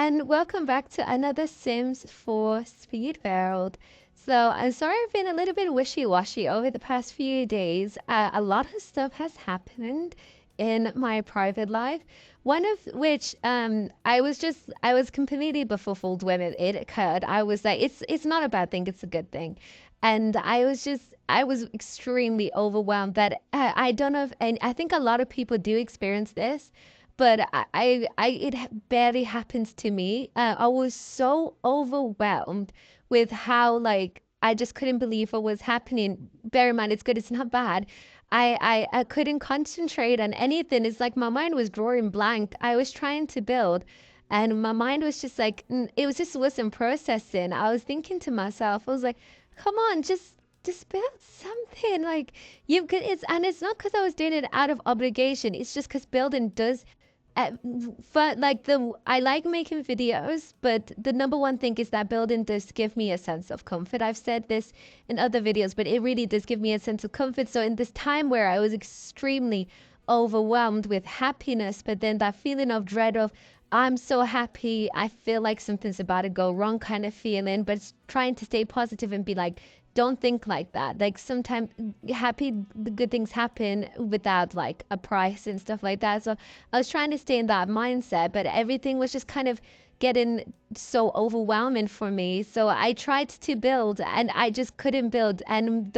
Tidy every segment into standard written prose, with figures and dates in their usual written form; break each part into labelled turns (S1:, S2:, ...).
S1: and welcome back to another Sims 4 Speed World. So, I'm sorry I've been a little bit wishy-washy over the past few days. A lot of stuff has happened in my private life. One of which, I was completely befuddled when it occurred. I was like, it's not a bad thing, it's a good thing. And I was extremely overwhelmed that I don't know if, and I think a lot of people do experience this, but it barely happens to me. I was so overwhelmed with how like I just couldn't believe what was happening. Bear in mind, it's good, it's not bad. I couldn't concentrate on anything. It's like my mind was drawing blank. I was trying to build, and my mind was just like it was just wasn't processing. I was thinking to myself, I was like, come on, just build something like you could. It's not because I was doing it out of obligation. It's just because building does uh, but like I like making videos, but the number one thing is that building does give me a sense of comfort. I've said this in other videos, but it really does give me a sense of comfort. So in this time where I was extremely overwhelmed with happiness, but then that feeling of dread of I'm so happy, I feel like something's about to go wrong kind of feeling, but trying to stay positive and be like, don't think like that. Like sometimes the good things happen without like a price and stuff like that. So I was trying to stay in that mindset, but everything was just kind of getting so overwhelming for me. So I tried to build and I just couldn't build. And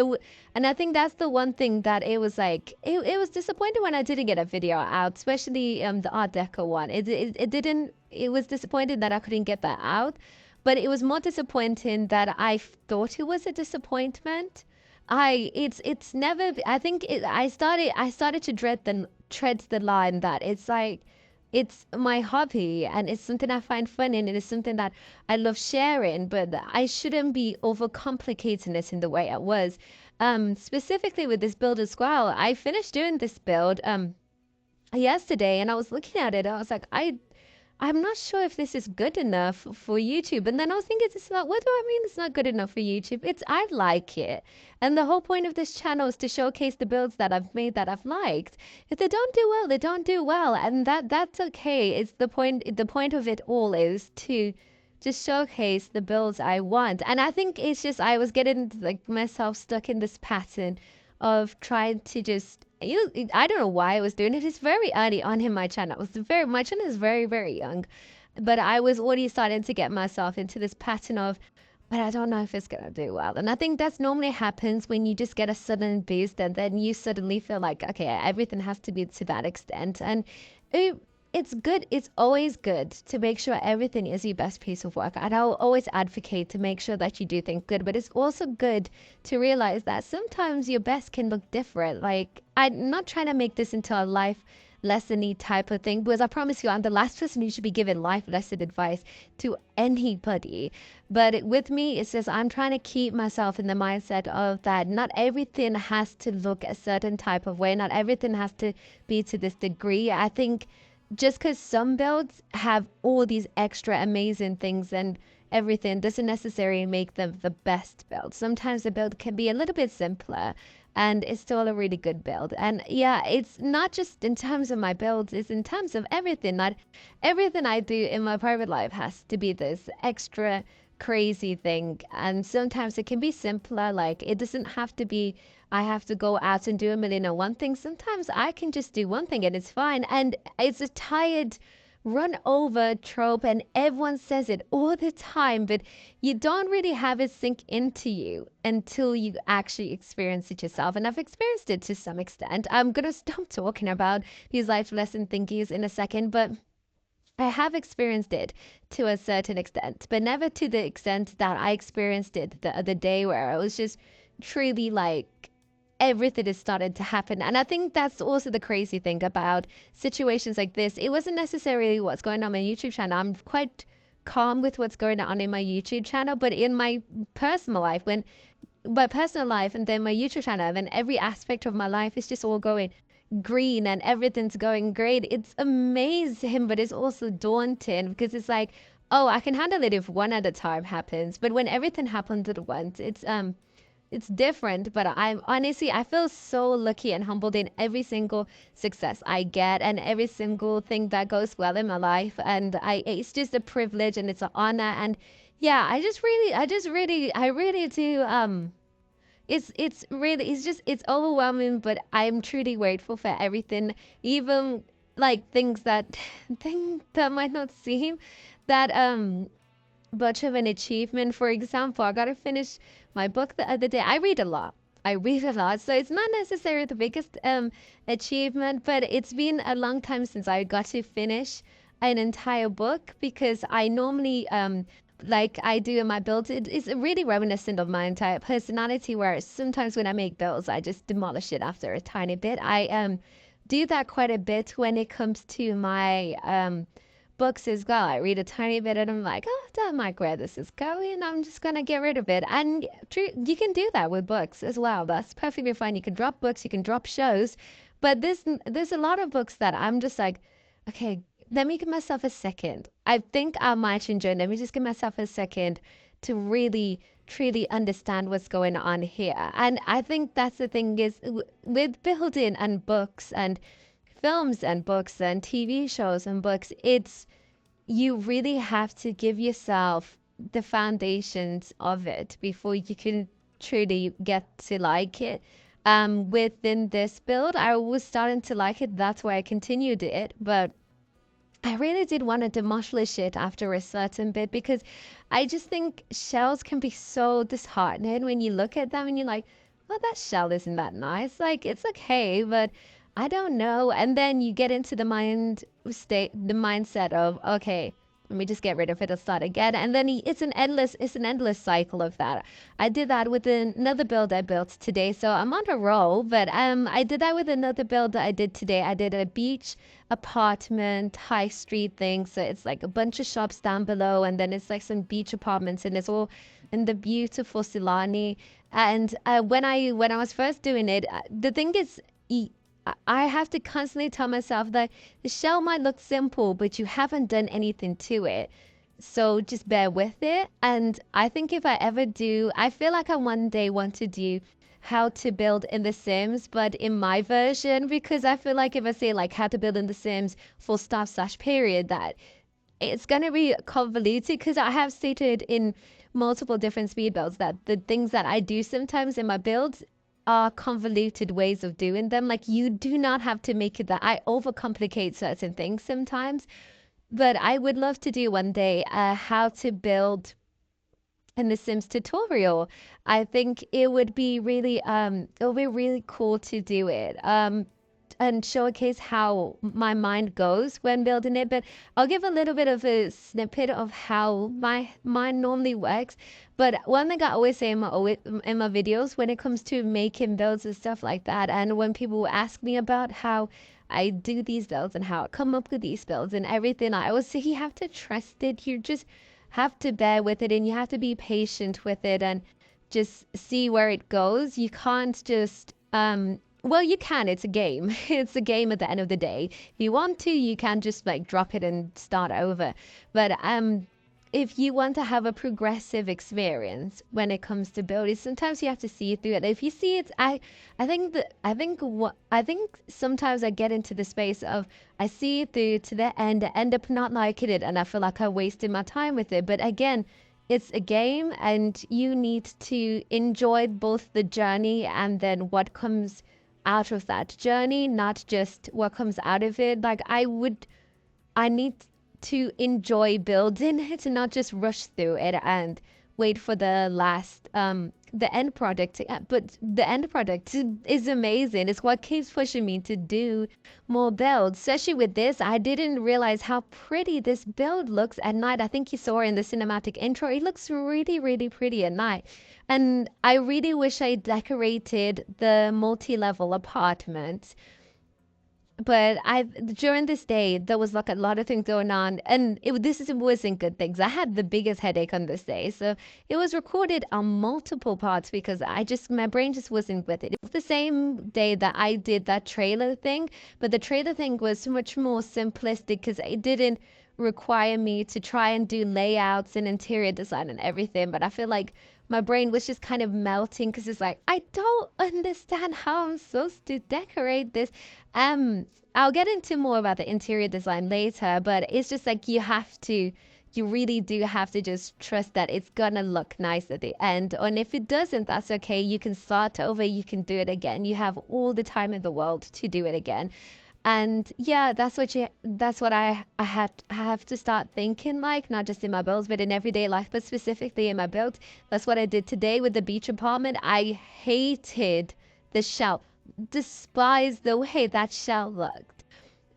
S1: I think that's the one thing that it was like it was disappointing when I didn't get a video out, especially the Art Deco one. It didn't it was disappointing that I couldn't get that out, but it was more disappointing that I thought it was a disappointment. It's never. I think I started to tread the line that it's like it's my hobby and it's something I find fun and it is something that I love sharing, but I shouldn't be overcomplicating it in the way I was. Specifically with this build as well, I finished doing this build yesterday and I was looking at it. I was like, I'm not sure if this is good enough for YouTube. And then I was thinking to myself, what do I mean it's not good enough for YouTube? I like it. And the whole point of this channel is to showcase the builds that I've made that I've liked. If they don't do well, they don't do well. And that's okay. It's the point of it all is to just showcase the builds I want. And I think it's just I was getting like myself stuck in this pattern of trying to just I don't know why I was doing it. It's very early on in my channel. My channel is very, very young. But I was already starting to get myself into this pattern of, but I don't know if it's gonna do well. And I think that's normally happens when you just get a sudden boost and then you suddenly feel like, okay, everything has to be to that extent. And it, it's good. It's always good to make sure everything is your best piece of work. And I'll always advocate to make sure that you do things good. But it's also good to realize that sometimes your best can look different. Like, I'm not trying to make this into a life lesson-y type of thing because I promise you, I'm the last person who should be giving life lesson advice to anybody. But with me, it's just I'm trying to keep myself in the mindset of that not everything has to look a certain type of way. Not everything has to be to this degree. I think just because some builds have all these extra amazing things and everything doesn't necessarily make them the best build. Sometimes the build can be a little bit simpler and it's still a really good build. And yeah, it's not just in terms of my builds, it's in terms of everything. Not everything I do in my private life has to be this extra crazy thing. And sometimes it can be simpler, like it doesn't have to be I have to go out and do a million and one things. Sometimes I can just do one thing and it's fine. And it's a tired, run over trope, and everyone says it all the time, but you don't really have it sink into you until you actually experience it yourself. And I've experienced it to some extent. I'm gonna stop talking about these life lesson thingies in a second, but I have experienced it to a certain extent, but never to the extent that I experienced it the other day where I was just truly like everything is starting to happen. And I think that's also the crazy thing about situations like this. It wasn't necessarily what's going on my YouTube channel. I'm quite calm with what's going on in my YouTube channel, but in my personal life, when my personal life and then my YouTube channel, then every aspect of my life is just all going green and everything's going great. It's amazing, but it's also daunting because it's like, oh, I can handle it if one at a time happens. But when everything happens at once, it's different, but I'm honestly, I feel so lucky and humbled in every single success I get and every single thing that goes well in my life. And it's just a privilege and it's an honor. And yeah, I really do. It's really, it's just, it's overwhelming, but I'm truly grateful for everything, even like things that, things that might not seem that, much of an achievement. For example, I got to finish my book the other day. I read a lot. I read a lot, so it's not necessarily the biggest achievement, but it's been a long time since I got to finish an entire book because I normally like I do in my builds, it's really reminiscent of my entire personality. Where sometimes when I make builds, I just demolish it after a tiny bit. I do that quite a bit when it comes to my books as well. I read a tiny bit and I'm like, oh, I don't like where this is going. I'm just gonna get rid of it. And true, you can do that with books as well. That's perfectly fine. You can drop books, you can drop shows, but there's a lot of books that I'm just like, okay, let me give myself a second. I think I might enjoy it. Let me just give myself a second to really truly understand what's going on here. And I think that's the thing is with building and books and films and books and TV shows and books, it's you really have to give yourself the foundations of it before you can truly get to like it. Within this build, I was starting to like it. That's why I continued it. But I really did want to demolish it after a certain bit because I just think shells can be so disheartening when you look at them and you're like, well, that shell isn't that nice. Like, it's okay, but I don't know. And then you get into the mindset of, okay, let me just get rid of it and start again. And then it's an endless cycle of that. I did that with another build I built today. So I'm on a roll, but I did that with another build that I did today. I did a beach apartment high street thing. So it's like a bunch of shops down below, and then it's like some beach apartments, and it's all in the beautiful Silani. And when I was first doing it, the thing is, I have to constantly tell myself that the shell might look simple, but you haven't done anything to it. So just bear with it. And I think if I ever do, I feel like I one day want to do how to build in The Sims, but in my version, because I feel like if I say like how to build in The Sims full stop slash period, that it's going to be convoluted because I have stated in multiple different speed builds that the things that I do sometimes in my builds are convoluted ways of doing them. Like you do not have to make it that I overcomplicate certain things sometimes, but I would love to do one day how to build in the Sims tutorial. I think it would be really cool to do it. And showcase how my mind goes when building it. But I'll give a little bit of a snippet of how my mind normally works. But one thing I always say in my videos when it comes to making builds and stuff like that, and when people ask me about how I do these builds and how I come up with these builds and everything, I always say you have to trust it. You just have to bear with it and you have to be patient with it and just see where it goes. You can't just well, you can. It's a game. It's a game at the end of the day. If you want to, you can just like drop it and start over. But if you want to have a progressive experience when it comes to building, sometimes you have to see through it. If you see it, I think sometimes I get into the space of I see it through to the end, I end up not liking it, and I feel like I wasted my time with it. But again, it's a game, and you need to enjoy both the journey and then what comes out of that journey, not just what comes out of it. Like I need to enjoy building it and not just rush through it and wait for the end product. But the end product is amazing. It's what keeps pushing me to do more builds. Especially with this, I didn't realize how pretty this build looks at night. I think you saw in the cinematic intro, it looks really, really pretty at night. And I really wish I decorated the multi-level apartment, but I during this day there was like a lot of things going on, and wasn't good things. I had the biggest headache on this day, so it was recorded on multiple parts because my brain just wasn't with it. It was the same day that I did that trailer thing, but the trailer thing was so much more simplistic because it didn't require me to try and do layouts and interior design and everything, but I feel like my brain was just kind of melting because it's like I don't understand how I'm supposed to decorate this. Um, I'll get into more about the interior design later, but it's just like you really do have to just trust that it's gonna look nice at the end. And if it doesn't, that's okay. You can start over, you can do it again. You have all the time in the world to do it again. And yeah, that's what I have to start thinking, like not just in my builds but in everyday life, but specifically in my builds. That's what I did today with the beach apartment. I hated the shell, despised the way that shell looked.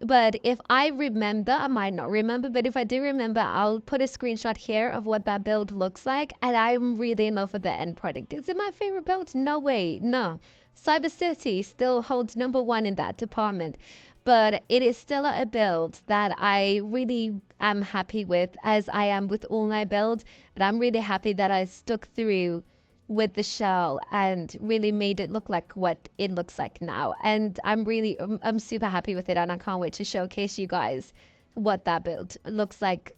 S1: But if I remember, I might not remember, but if I do remember, I'll put a screenshot here of what that build looks like. And I'm really in love with the end product. Is it my favorite build? No way, no. Cyber City still holds number one in that department, but it is still a build that I really am happy with, as I am with all my builds. And I'm really happy that I stuck through with the shell and really made it look like what it looks like now. And I'm super happy with it, and I can't wait to showcase you guys what that build looks like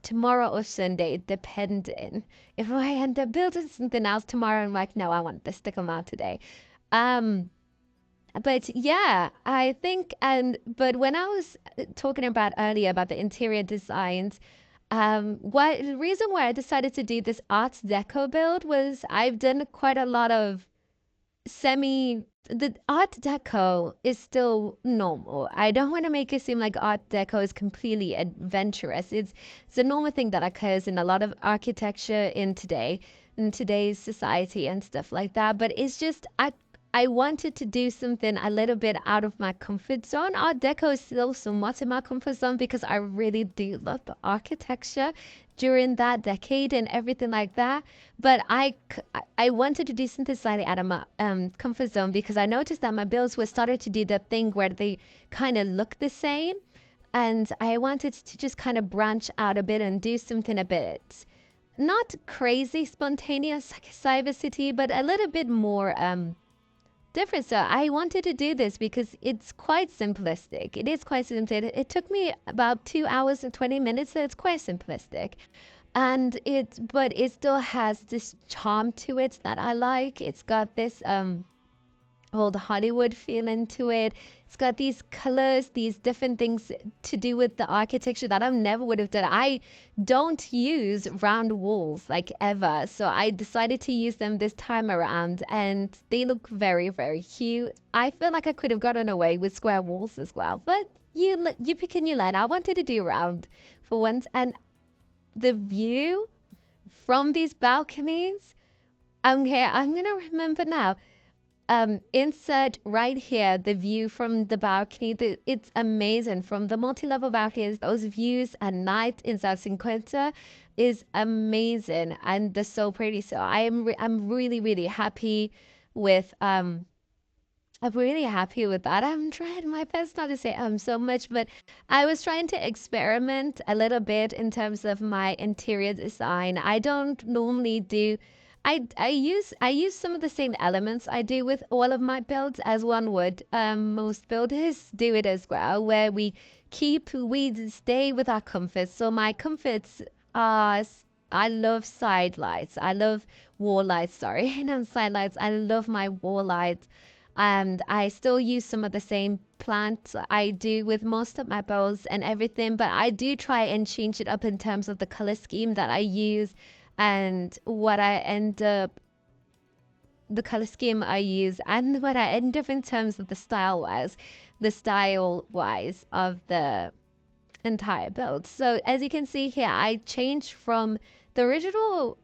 S1: tomorrow or Sunday, depending. If I end up building something else tomorrow, I'm like, no, I want this to come out today. Um, but yeah, I think, and but when I was talking about earlier about the interior designs, what the reason why I decided to do this Art Deco build was I've done quite a lot of the Art Deco is still normal. I don't want to make it seem like Art Deco is completely adventurous. It's a normal thing that occurs in a lot of architecture in today's society and stuff like that. But it's just I wanted to do something a little bit out of my comfort zone. Art Deco is still somewhat in my comfort zone because I really do love the architecture during that decade and everything like that. But I wanted to do something slightly out of my comfort zone because I noticed that my builds were started to do the thing where they kind of look the same. And I wanted to just kind of branch out a bit and do something a bit not crazy spontaneous like Cyber City, but a little bit more different. So I wanted to do this because it's quite simplistic. It is quite simplistic. It took me about 2 hours and 20 minutes, so it's quite simplistic. And but it still has this charm to it that I like. It's got this old Hollywood feeling to it. It's got these colors, these different things to do with the architecture that I never would have done. I don't use round walls like ever, so I decided to use them this time around, and they look very, very cute. I feel like I could have gotten away with square walls as well, but you pick and you learn. I wanted to do round for once, and the view from these balconies. Okay, I'm gonna remember now. Insert right here the view from the balcony. It's amazing from the multi-level balconies. Those views at night in South Cinquenta is amazing, and they're so pretty. So I'm really, really happy with I'm really happy with that. I'm trying my best not to say so much, but I was trying to experiment a little bit in terms of my interior design. I don't normally do I use some of the same elements I do with all of my builds as one would. Most builders do it as well, where we stay with our comforts. So my comforts are I love side lights. I love wall lights, sorry, not side lights. I love my wall lights. And I still use some of the same plants I do with most of my bowls and everything, but I do try and change it up in terms of the color scheme that I use and what I end up the color scheme I use and what I end up in terms of the style wise of the entire build. So as you can see here, I changed from the original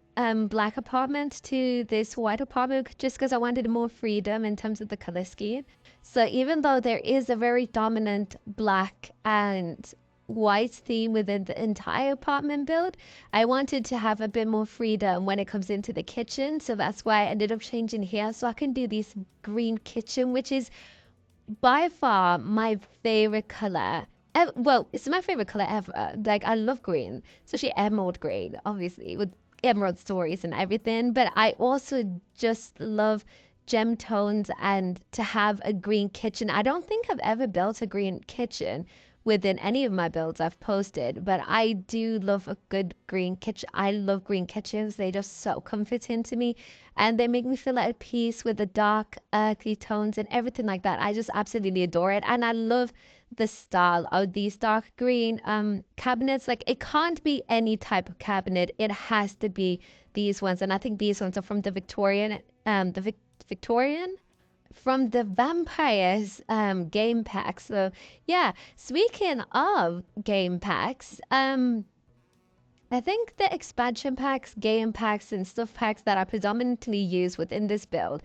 S1: black apartment to this white apartment just because I wanted more freedom in terms of the color scheme. So even though there is a very dominant black and white theme within the entire apartment build, I wanted to have a bit more freedom when it comes into the kitchen. So that's why I ended up changing here so I can do this green kitchen, which is by far my favorite color. Well, it's my favorite color ever. Like I love green, especially emerald green, obviously with EmeraldStories and everything. But I also just love gem tones and to have a green kitchen. I don't think I've ever built a green kitchen within any of my builds I've posted, but I do love a good green kitchen. I love green kitchens. They just so comforting to me, and they make me feel at peace with the dark earthy tones and everything like that. I just absolutely adore it, and I love the style of these dark green cabinets. Like, it can't be any type of cabinet. It has to be these ones, and I think these ones are from the Victorian from the vampires game pack. So yeah, speaking of game packs, I think the expansion packs, game packs, and stuff packs that I predominantly use within this build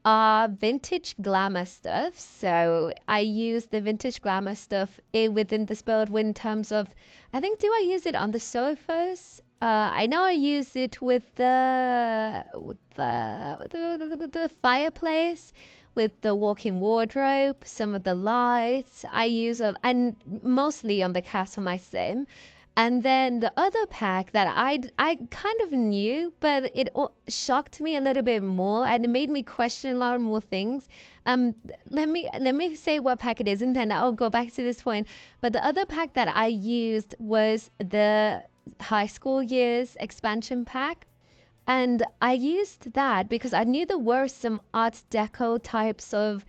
S1: are vintage glamour stuff. So I use the vintage glamour stuff within this build in terms of, I think, do I use it on the sofas? I know I use it with the fireplace, with the walk-in wardrobe, some of the lights. I use it, and mostly on the castle my sim. And then the other pack that I kind of knew, but it shocked me a little bit more, and it made me question a lot more things. Um, let me say what pack it is, and then I'll go back to this point. But the other pack that I used was the high school years expansion pack. And I used that because I knew there were some Art Deco types of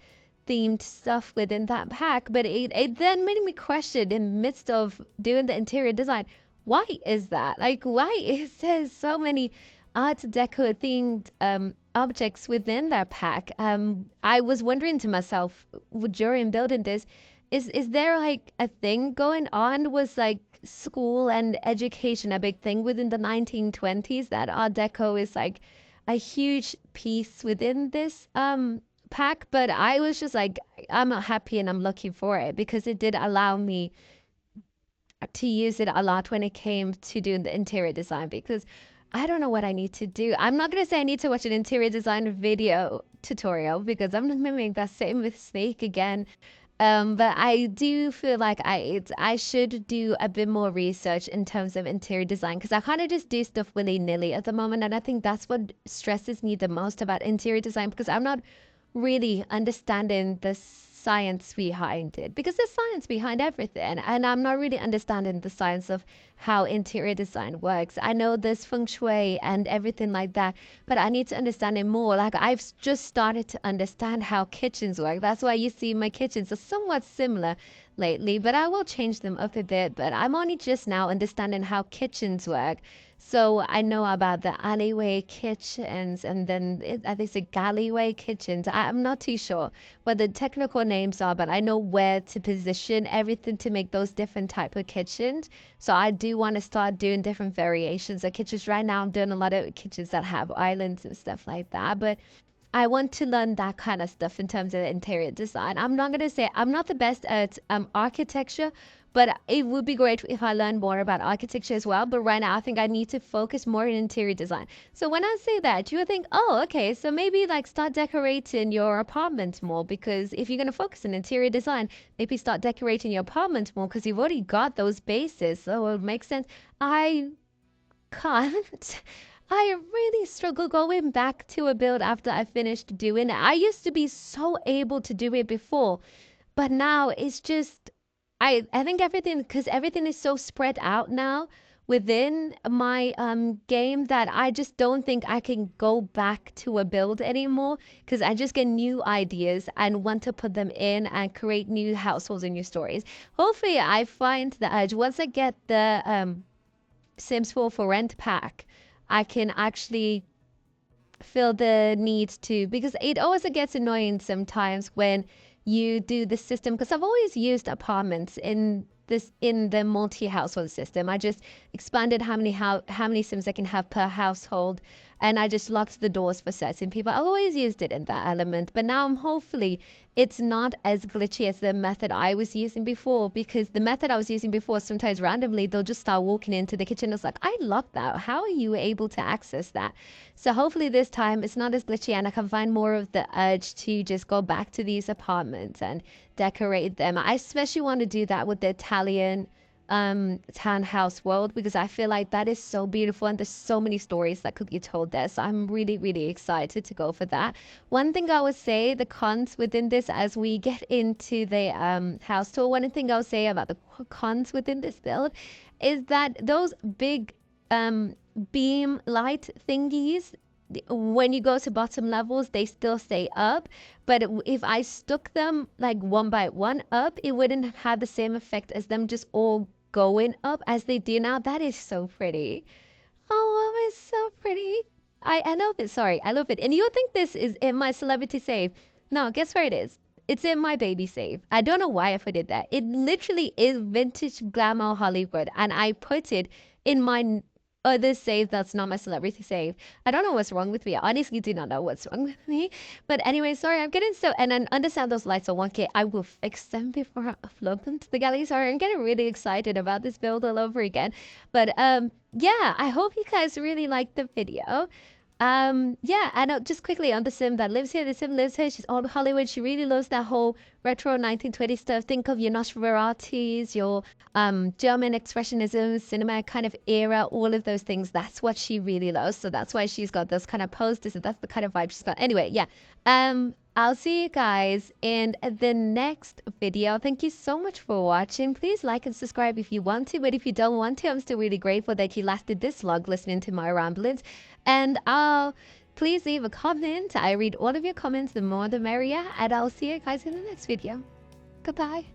S1: themed stuff within that pack, but it then made me question in the midst of doing the interior design, why is that? Like, why is there so many Art Deco themed objects within that pack? I was wondering to myself during building this, is there like a thing going on? Was like school and education a big thing within the 1920s, that Art Deco is like a huge piece within this pack? But I was just like, I'm happy and I'm lucky for it because it did allow me to use it a lot when it came to doing the interior design, because I don't know what I need to do. I'm not going to say I need to watch an interior design video tutorial because I'm not mimicking that same mistake again. But I do feel like I should do a bit more research in terms of interior design, because I kind of just do stuff willy-nilly at the moment, and I think that's what stresses me the most about interior design, because I'm not really understanding the science behind it, because there's science behind everything, and I'm not really understanding the science of how interior design works. I know there's feng shui and everything like that, but I need to understand it more. Like, I've just started to understand how kitchens work. That's why you see my kitchens are somewhat similar lately, but I will change them up a bit. But I'm only just now understanding how kitchens work. So I know about the alleyway kitchens, and then I think it's a galleyway kitchens. I'm not too sure what the technical names are, but I know where to position everything to make those different type of kitchens. So I do want to start doing different variations of kitchens. Right now I'm doing a lot of kitchens that have islands and stuff like that, but I want to learn that kind of stuff in terms of interior design. I'm not going to say I'm not the best at architecture, but it would be great if I learned more about architecture as well. But right now, I think I need to focus more on interior design. So when I say that, you would think, oh, okay, so maybe like start decorating your apartment more, because if you're going to focus on interior design, maybe start decorating your apartment more because you've already got those bases. So it makes sense. I can't. I really struggle going back to a build after I finished doing it. I used to be so able to do it before, but now it's just, I think everything, because everything is so spread out now within my game, that I just don't think I can go back to a build anymore, because I just get new ideas and want to put them in and create new households and new stories. Hopefully I find the urge once I get the Sims 4 for Rent pack. I can actually feel the need to, because it always gets annoying sometimes when you do the system, because I've always used apartments in the multi-household system. I just expanded how many sims I can have per household, and I just locked the doors for certain people. I always used it in that element, but now I'm hopefully it's not as glitchy as the method I was using before, because the method I was using before, sometimes randomly they'll just start walking into the kitchen. It's like, I locked that. How are you able to access that? So hopefully this time it's not as glitchy, and I can find more of the urge to just go back to these apartments and decorate them. I especially want to do that with the Italian townhouse world, because I feel like that is so beautiful and there's so many stories that could be told there. So I'm really, really excited to go for that. One thing I would say, the cons within this, as we get into the house tour, one thing I would say about the cons within this build is that those big um, beam light thingies, when you go to bottom levels, they still stay up. But if I stuck them like one by one up, it wouldn't have the same effect as them just all going up as they do now. That is so pretty. Oh, it's so pretty. I love it. Sorry, I love it. And you'll think this is in my celebrity save. No, guess where it is? It's in my baby save. I don't know why I put it there. It literally is vintage glamour Hollywood, and I put it in my other save that's not my celebrity save. I don't know what's wrong with me. I honestly do not know what's wrong with me. But anyway, sorry, I'm getting so, and I understand those lights are wonky. I will fix them before I upload them to the gallery. Sorry, I'm getting really excited about this build all over again. But yeah, I hope you guys really liked the video. Yeah, and just quickly on the sim that lives here, the sim lives here. She's all Hollywood. She really loves that whole retro 1920 stuff. Think of your Nosferatis, your German expressionism, cinema kind of era, all of those things. That's what she really loves. So that's why she's got those kind of posters, and that's the kind of vibe she's got. Anyway, yeah. I'll see you guys in the next video. Thank you so much for watching. Please like and subscribe if you want to, but if you don't want to, I'm still really grateful that you lasted this long listening to my ramblings. And please leave a comment. I read all of your comments, the more the merrier, and I'll see you guys in the next video. Goodbye.